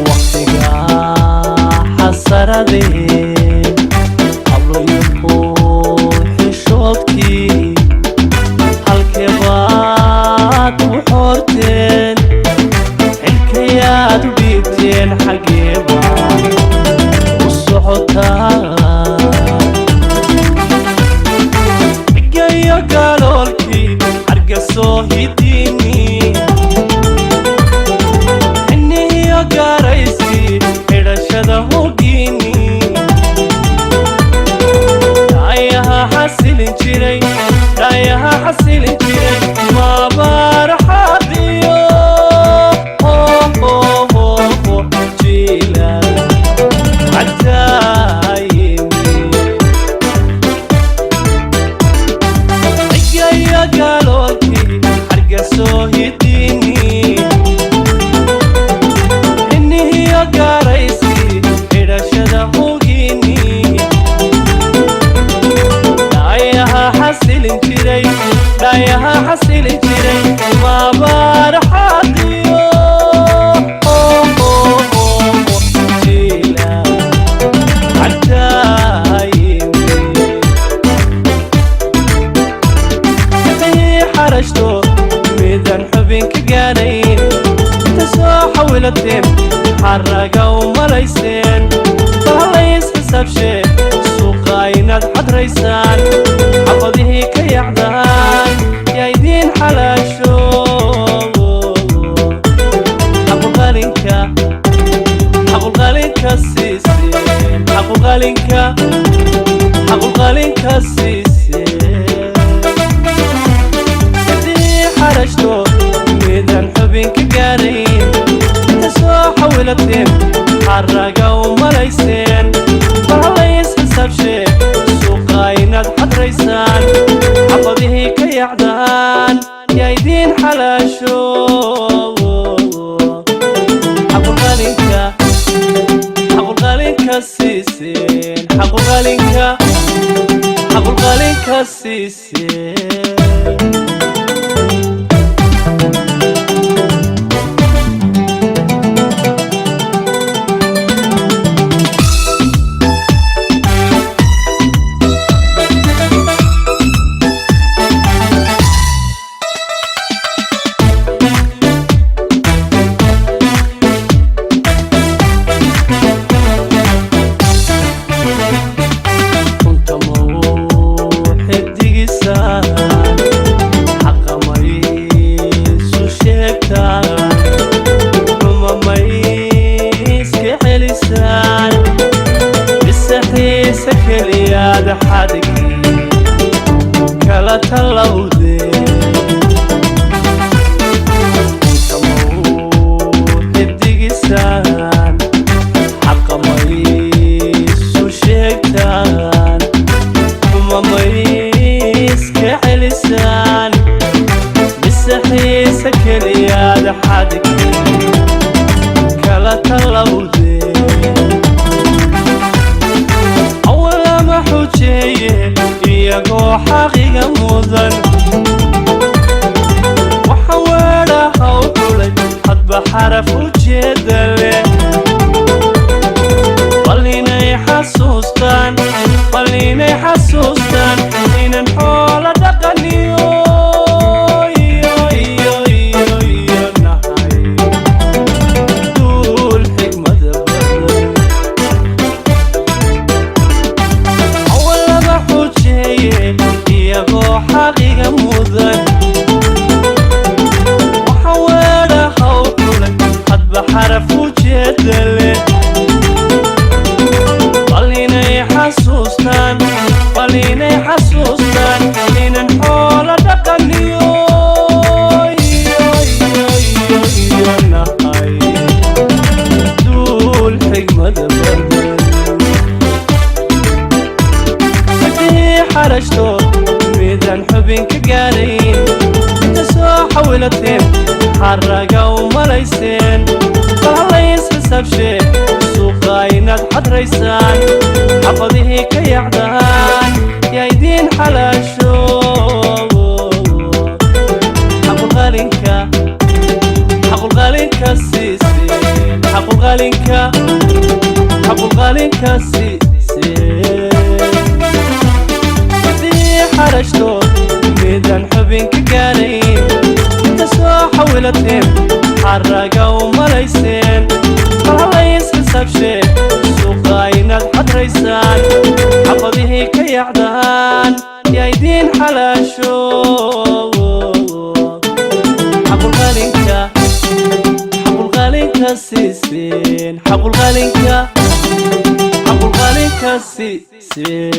waqtiga xasaradee hablo yuhuu xishoodkii halkee baad u xorteen xilkayaad u dhiibteen xagee baad u socotaan igayo galoolkii hargasoo hidini xinihiyo gaarayskii xidhashada hogiini dhaayaha xasilin jiray maabaaraxaadiyo jiilaal cadaayimi igayo galoolkii hargasoo hidini xinihiyo gaarayskii xidhashada hogiini dhaayaha xasilin jiray maabaaraxaadiyo jiilaal cadaayimi intay xarashto midaan xubin ka gaarayn inta soo xawilateen xaraga u malayseen bahalays xisaabshee suuqa inaad xadraysaan xabadihii ka yacdaan yaa idiin xalaasho xaqulqalinka siiseen xaqulqalinka siiseen intay xarashto midaan xubin ka gaarayn inta soo xawilateen xaraga u malayseen bahalays xisaabshee suuqa inaad xadraysaan xabadihii ka yacdaan yaa idiin xalaasho xaqulqalinka siiseen xaqulqalinka siiseen keliyaada xadhigii kala talowdee xidigisaan xaqamaysu sheegtaan xumamayska celisaan mise xiise keliyaada xadhigii kala talowdee iyagoo xaqiga mudan waxa weedhaha u dhulay hadba xaraf u jeeda leh bal inay xasuustaan inan xoola dhaqaniyo iyo nahay duul xigmada iyagoo xaqiga mudan waxa weedhaha u dhulay hadba xaraf u jeeda leh bal inay xasuustaan inan xoola dhaqaniyo iyo nahay duul xigmada badan hadii xarashto midaan xubin ka gaarayn inta soo xawilateen xaraga u malayseen bahalays xisaabshee suuqa inaad xadraysaan xabadihii ka yacdaan yaa idiin xalaasho xaqulqalinka حقوقالك السيسين حقوقالك السيسين بدي حرجتو ميدان حبينك قارين تسوى حولتين حرقة وملايسين فالله يسحسب شيء سوقاين الحدريسان حفظيه كي يعدان يا يدين حلاشو حقوقالك السيسين حقوقالك السيسين